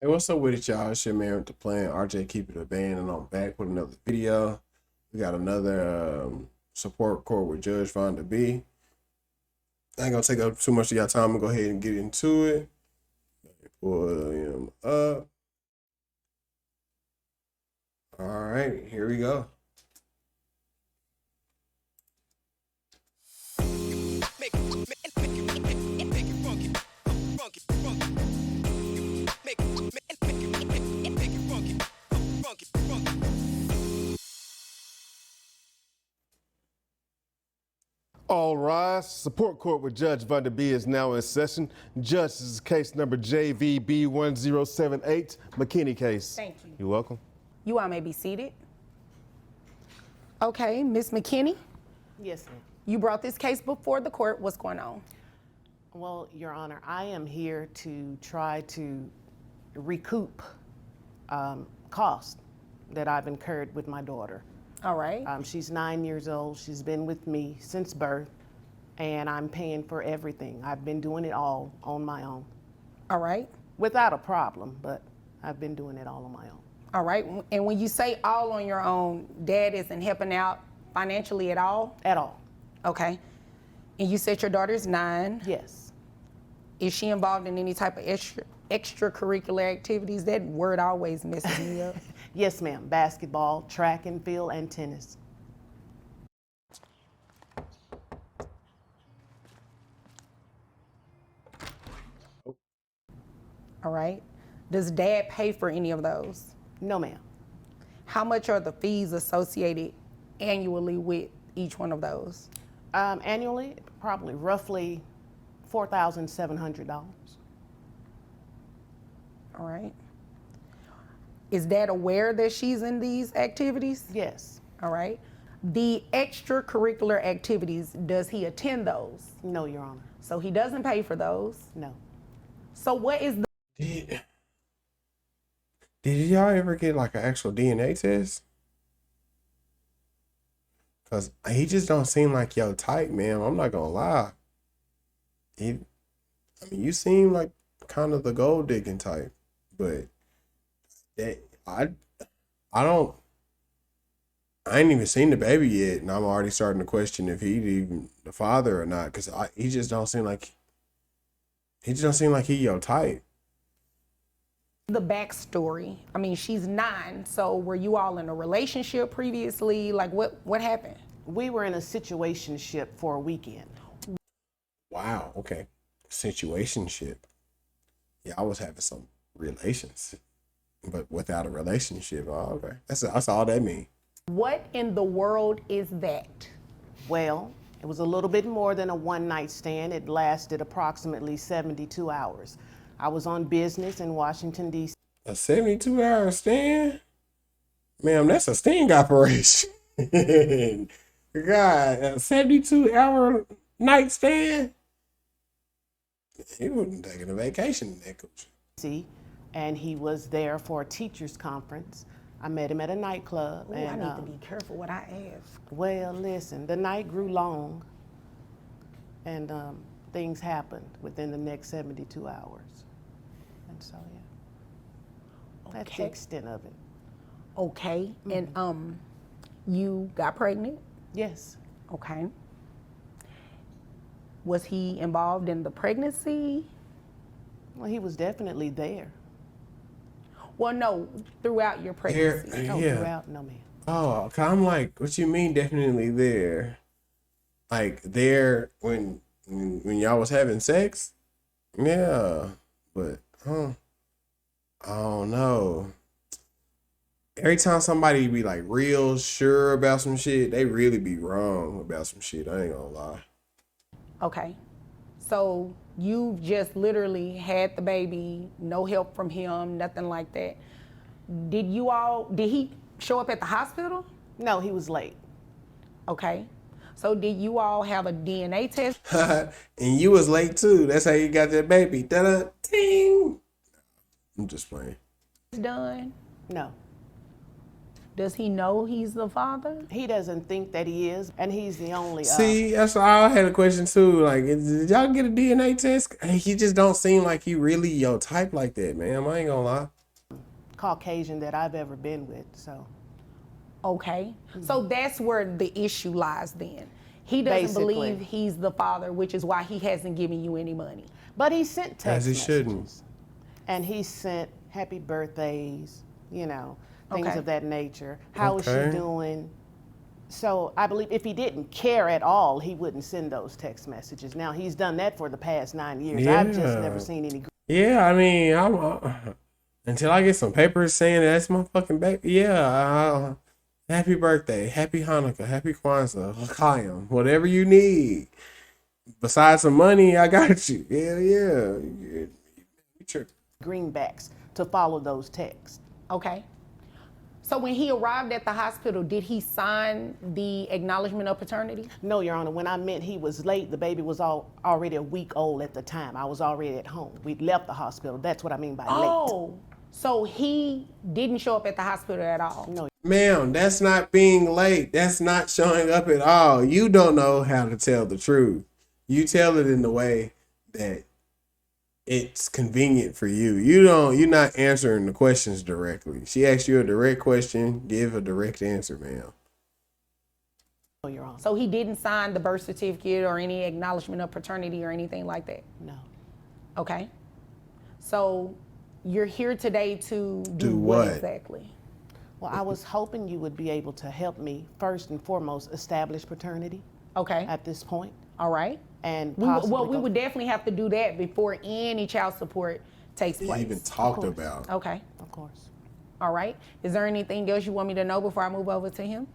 Hey, what's up with it, y'all? It's your man with the plan. RJ keep it a band, and I'm back with another video. We got another support court with Judge Vonda B. I ain't gonna take up too much of y'all time. I'm gonna go ahead and get into it. Pull him up. All right, here we go. All rise. Support court with Judge Vonda B is now in session. Judge, this is case number JVB1078, McKinney case. Thank you. You're welcome. You all may be seated. Okay, Ms. McKinney, Yes, ma'am. you brought this case before the court. What's going on? Well, Your Honor, I am here to try to recoup costs that I've incurred with my daughter. All right. She's 9 years old. She's been with me since birth, and I'm paying for everything. I've been doing it all on my own, All right. without a problem, but I've been doing it all on my own. All right. And when you say all on your own, Dad isn't helping out financially at all? At all. Okay. And you said your daughter's 9. Yes. Is she involved in any type of extracurricular activities? That word always messes me up. Yes, ma'am. Basketball, track and field, and tennis. All right. Does Dad pay for any of those? No, ma'am. How much are the fees associated annually with each one of those? Annually, probably roughly $4,700. All right. Is Dad aware that she's in these activities? Yes. All right. The extracurricular activities, does he attend those? No, Your Honor. So he doesn't pay for those. No. So what is the Did y'all ever get like an actual DNA test? Cause he just don't seem like your type, man. I'm not gonna lie. You seem like kind of the gold digging type, but that I ain't even seen the baby yet, and I'm already starting to question if he's even the father or not. Cause he just don't seem like he your type. the backstory? I mean, she's 9, so were you all in a relationship previously? Like what happened? We were in a situationship for a weekend. Wow. Okay. Situationship. Yeah, I was having some relations, but without a relationship. Oh, okay. That's all that means. What in the world is that? Well, it was a little bit more than a one-night stand. It lasted approximately 72 hours. I was on business in Washington, D.C. A 72-hour stand? Ma'am, that's a sting operation. God, a 72-hour night stand? He wasn't taking a vacation, that coach. And he was there for a teacher's conference. I met him at a nightclub. Ooh, and I need to be careful what I ask. well, listen, the night grew long, and things happened within the next 72 hours. And so, yeah, that's the Okay. extent of it. Okay. And you got pregnant? Yes. Okay. Was he involved in the pregnancy? Well, he was definitely there. Well, no, throughout your pregnancy. No, Yeah. throughout, no, ma'am. Oh, okay. I'm like, what you mean definitely there? Like there when y'all was having sex? Yeah. But I don't know. Every time somebody be like real sure about some shit, they really be wrong about some shit. I ain't gonna lie. Okay. So you just literally had the baby, no help from him, nothing like that. Did he show up at the hospital? No, he was late. Okay. So did you all have a DNA test And you was late too. That's how you got that baby. Da-da, ting. I'm just playing. done? No. Does he know he's the father? He doesn't think that he is, and he's the only. See, that's why I had a question too. Like, did y'all get a DNA test? He just don't seem like he really your type like that, man. I ain't gonna lie. Caucasian that I've ever been with, so. Okay. So that's where the issue lies then. He doesn't Basically. believe he's the father, which is why he hasn't given you any money. But he sent text As he messages. shouldn't. And he sent happy birthdays, you know, things Okay. of that nature. How is Okay. she doing? So I believe if he didn't care at all, he wouldn't send those text messages. Now, he's done that for the past 9 years. I've just Yeah. never seen any. Yeah, I mean, until I get some papers saying that's my fucking baby. Yeah, happy birthday, happy Hanukkah, happy Kwanzaa, L'chaim, whatever you need. Besides some money, I got you. Yeah. You tripping. greenbacks to follow those texts. Okay. So when he arrived at the hospital, did he sign the acknowledgement of paternity? No, Your Honor, when I meant he was late, the baby was already a week old at the time. I was already at home. We'd left the hospital. That's what I mean by late. Oh, so he didn't show up at the hospital at all? No, Ma'am, that's not being late. That's not showing up at all. You don't know how to tell the truth. You tell it in the way that it's convenient for you. You're not answering the questions directly. She asked you a direct question, give a direct answer, ma'am. Your Honor. So he didn't sign the birth certificate or any acknowledgement of paternity or anything like that? No. Okay. So you're here today to do what? what exactly? Well, I was hoping you would be able to help me, first and foremost, establish paternity Okay. at this point. All right. And We possibly would definitely have to do that before any child support takes place. Even talked course. about. Okay. Of course. All right. Is there anything else you want me to know before I move over to him?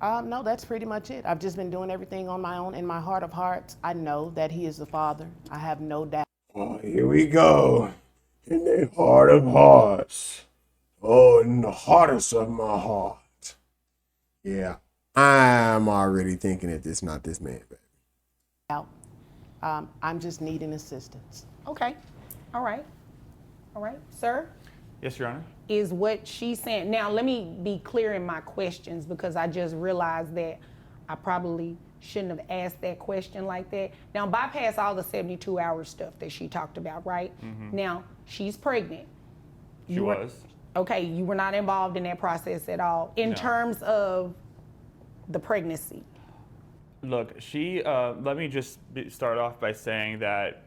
No, that's pretty much it. I've just been doing everything on my own. In my heart of hearts, I know that he is the father. I have no doubt. Oh, here we go. In the heart of hearts. Oh, in the hardest of my heart. Yeah. I'm already thinking that this not this man, baby. I'm just needing assistance. Okay. All right. All right. Sir, Yes, Your Honor. is what she's saying. Now, let me be clear in my questions because I just realized that I probably shouldn't have asked that question like that. Now, bypass all the 72-hour stuff that she talked about, right? Now, she's pregnant. She was. Okay, you were not involved in that process at all in No. terms of the pregnancy. Look, let me just start off by saying that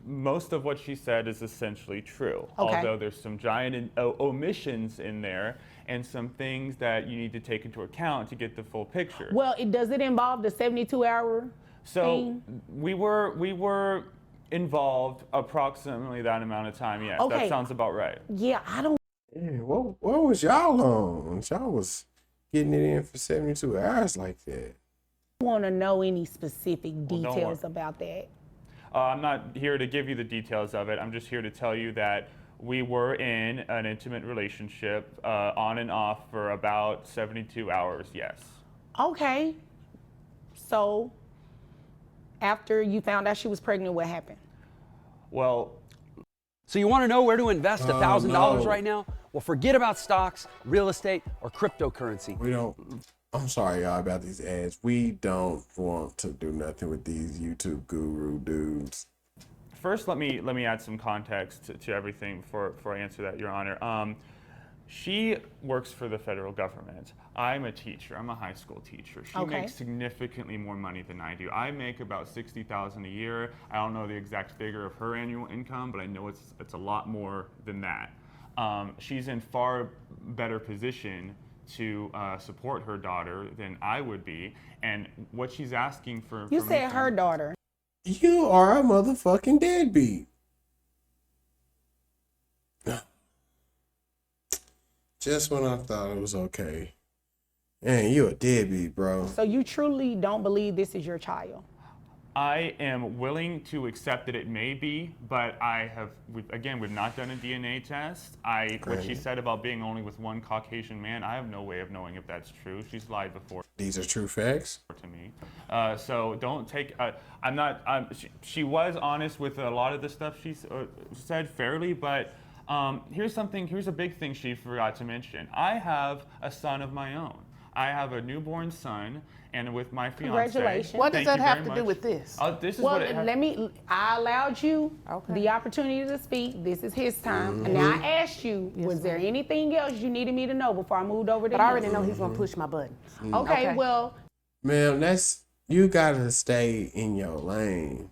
most of what she said is essentially true. Okay. Although there's some giant omissions in there and some things that you need to take into account to get the full picture. Well, does it involve the 72-hour So thing? we were involved approximately that amount of time. Yes, Okay. that sounds about right. Yeah, I don't. Yeah, what was y'all on? Y'all was getting it in for 72 hours like that. Want to know any specific don't details worry. about that. I'm not here to give you the details of it. I'm just here to tell you that we were in an intimate relationship on and off for about 72 hours, yes. Okay. So, after you found out she was pregnant, what happened? Well, So you want to know where to invest $1,000 no. right now? Well, forget about stocks, real estate, or cryptocurrency. We don't. I'm sorry, y'all, about these ads. We don't want to do nothing with these YouTube guru dudes. first let me add some context to everything before I answer that, Your Honor. She works for the federal government. I'm a teacher. I'm a high school teacher. She Okay. makes significantly more money than I do. I make about $60,000 a year. I don't know the exact figure of her annual income, but I know it's a lot more than that. She's in far better position to support her daughter than I would be, and what she's asking for. You for me said from- her daughter. You are a motherfucking deadbeat. Just when I thought it was okay. Man, you a deadbeat, bro. So you truly don't believe this is your child? I am willing to accept that it may be, but we've not done a DNA test. What she Granted. said about being only with one Caucasian man, I have no way of knowing if that's true. She's lied before These are true facts. to me. So don't take, she was honest with a lot of the stuff she said fairly, but Here's a big thing she forgot to mention. I have a son of my own. I have a newborn son, and with my fiance. Congratulations. What does Thank that you have very to do much. with this? This is Well, what it has. I allowed you Okay. the opportunity to speak. This is his time. And now I asked you, was there anything else you needed me to know before I moved over to But I him? already know he's gonna push my buttons. Okay, well, Ma'am, you gotta stay in your lane.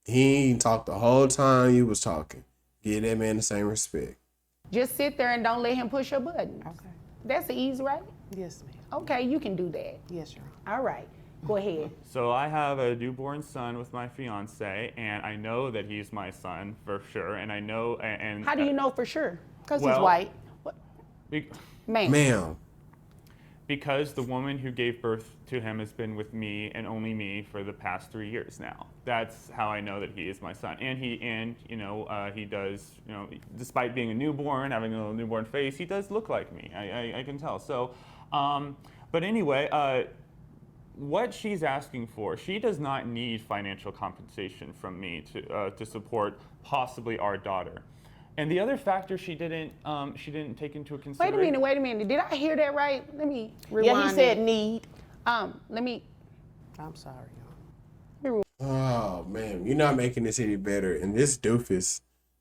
He ain't talked the whole time you was talking. Give that man the same respect. just sit there and don't let him push your buttons. Okay. That's the easy, right? Yes, ma'am. Okay, you can do that. Yes, Your Honor. All right, go ahead. So I have a newborn son with my fiance, and I know that he's my son for sure. And I know, and How do you know for sure? Because he's Well- white. be- Ma'am, because the woman who gave birth to him has been with me and only me for the past 3 years now. That's how I know that he is my son. And he does, despite being a newborn, having a little newborn face, he does look like me. I can tell. So, but anyway, what she's asking for, she does not need financial compensation from me to support possibly our daughter. And the other factor she didn't take into consideration. Wait a minute. Did I hear that right? Let me rewind. Yeah, he said it. need. Let me. I'm sorry, Your Honor. oh man, you're not making this any better. And this doofus,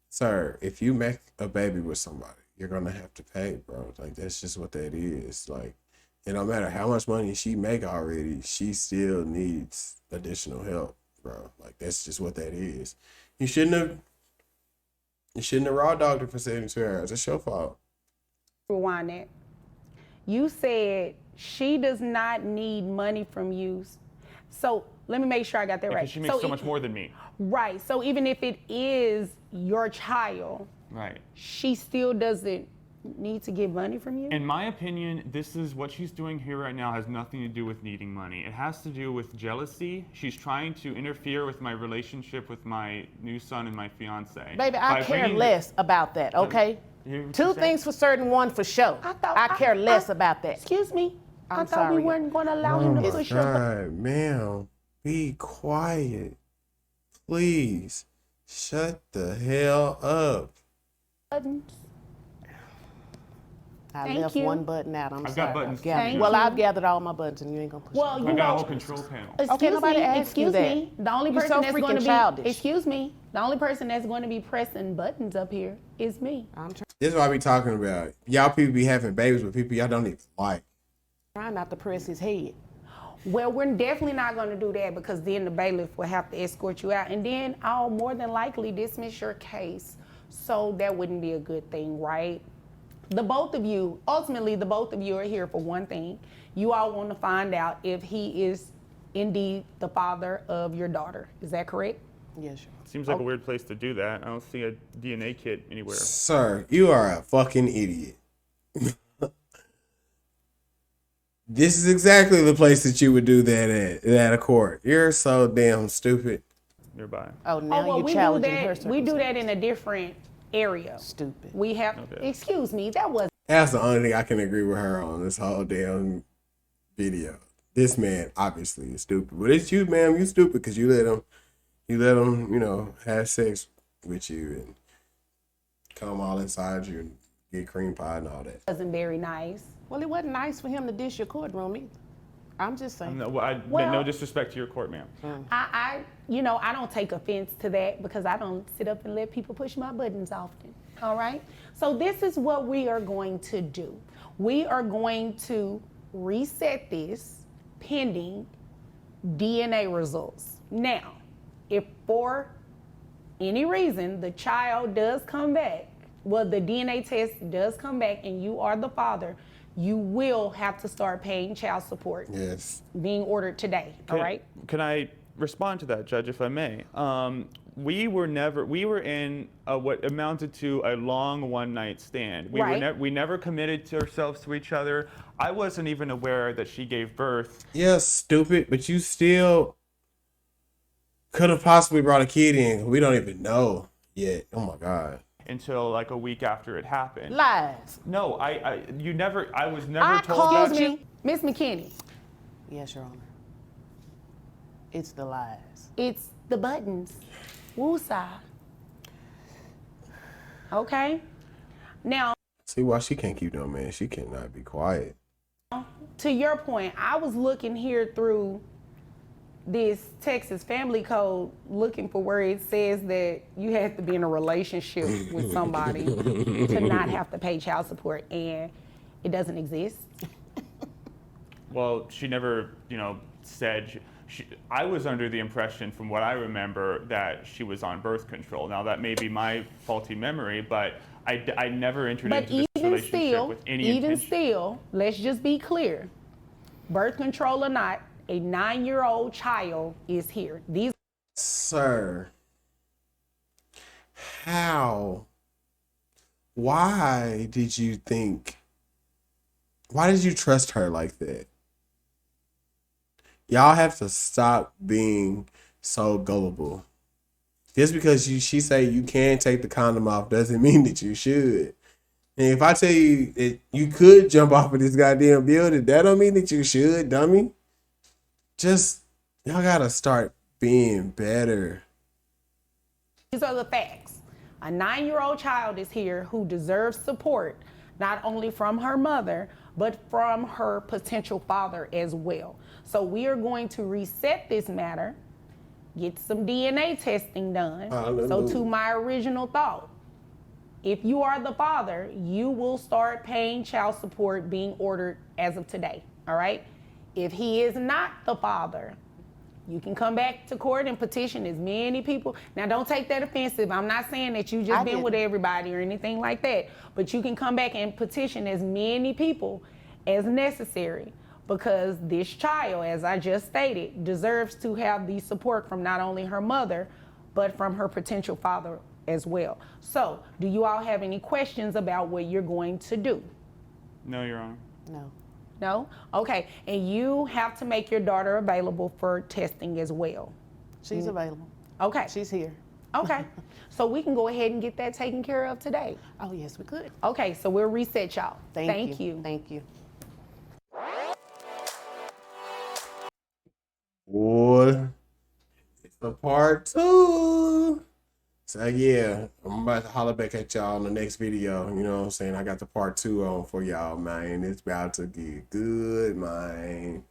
sir, if you make a baby with somebody, you're gonna have to pay, bro. Like that's just what that is. Like, it don't matter how much money she make already, she still needs additional help, bro. Like that's just what that is. You shouldn't have raw dogged her for 72 hours. It's your fault. Rewind that. You said she does not need money from you. So let me make sure I got that right. Because she makes so much more than me. Right. So even if it is your child, Right. she still doesn't need to get money from you? In my opinion, this is what she's doing here right now has nothing to do with needing money. It has to do with jealousy. She's trying to interfere with my relationship with my new son and my fiance. Baby, I By care bringing- less about that, okay? hear what Two you said? things for certain, one for sure. I care less about that. Excuse me? I I'm thought sorry. we weren't going to allow Oh him to my push your God, ma'am, be quiet. Please, shut the hell up. buttons. I Thank left you. one button out. I'm I've sorry. got buttons. I've gathered- Thank well, you. I've gathered all my buttons, and you ain't gonna push Well, them. you I've got a know, whole control panel. excuse nobody me, asked you excuse that. me. The only You're person so that's going freaking to be childish. excuse me. The only person that's going to be pressing buttons up here is me. I'm This is what I be talking about. Y'all people be having babies with people y'all don't even like. trying not to press his head. Well, we're definitely not going to do that because then the bailiff will have to escort you out, and then I'll more than likely dismiss your case. So that wouldn't be a good thing, right? Ultimately, the both of you are here for one thing. You all want to find out if he is indeed the father of your daughter. Is that correct? Yes, sure. Seems like a weird place to do that. I don't see a DNA kit anywhere. Sir, you are a fucking idiot. This is exactly the place that you would do that at a court. You're so damn stupid. Nearby. Oh, now well, you're we do challenging her that. We do that circumstance. in a different area. Stupid. We have. Okay. Excuse me. That was. That's the only thing I can agree with her on this whole damn video. This man obviously is stupid. But it's you, ma'am. You stupid because you let him, have sex with you and come all inside you and get cream pie and all that. Wasn't very nice. Well, it wasn't nice for him to dish your courtroom either. I'm just saying. No, I meant Well- no disrespect to your court, ma'am. I don't take offense to that because I don't sit up and let people push my buttons often. All right. So this is what we are going to do. We are going to reset this pending DNA results. Now, if for any reason the child does come back, well, the DNA test does come back and you are the father, you will have to start paying child support. Yes. Being ordered today. All right. Can I respond to that, Judge, if I may? We were in what amounted to a long one-night stand. We never committed to ourselves to each other. I wasn't even aware that she gave birth. Yeah, stupid, but you still could have possibly brought a kid in. We don't even know yet. Oh my God. Until like a week after it happened. Lies. No, I was never I told called that. Excuse me, Miss McKinney. Yes, Your Honor. It's the lies. It's the buttons. Woosah. Okay. Now, See why she can't keep no man. She cannot be quiet. to your point, I was looking here through this Texas family code looking for where it says that you have to be in a relationship with somebody to not have to pay child support, and it doesn't exist. Well, she never, said. I was under the impression, from what I remember, that she was on birth control. Now, that may be my faulty memory, but I never entered But into this even relationship still, with any intention. let's just be clear. Birth control or not, a 9-year-old child is here. These Sir, how? Why did you trust her like that? Y'all have to stop being so gullible. Just because she say you can take the condom off doesn't mean that you should. And if I tell you that you could jump off of this goddamn building, that don't mean that you should, dummy. Just, y'all gotta start being better. These are the facts. A 9-year-old child is here who deserves support, not only from her mother, but from her potential father as well. So we are going to reset this matter, get some DNA testing done. Hallelujah. So to my original thought, if you are the father, you will start paying child support being ordered as of today, all right? If he is not the father, you can come back to court and petition as many people. Now, don't take that offensive. I'm not saying that you just been with everybody or anything like that, but you can come back and petition as many people as necessary, because this child, as I just stated, deserves to have the support from not only her mother, but from her potential father as well. So, do you all have any questions about what you're going to do? No, Your Honor. No. No? Okay. And you have to make your daughter available for testing as well. She's available. Okay. She's here. Okay. So we can go ahead and get that taken care of today. Oh, yes, we could. Okay, so we'll reset y'all. Thank you. Thank you. Boy, it's a part 2. So yeah, I'm about to holler back at y'all in the next video. You know what I'm saying? I got the part 2 on for y'all, man. It's about to get good, man.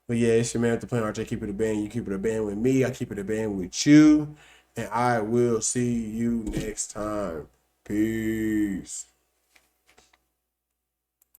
But yeah, it's your man with the plan. RJ, keep it a band. You keep it a band with me. I keep it a band with you. And I will see you next time. Peace.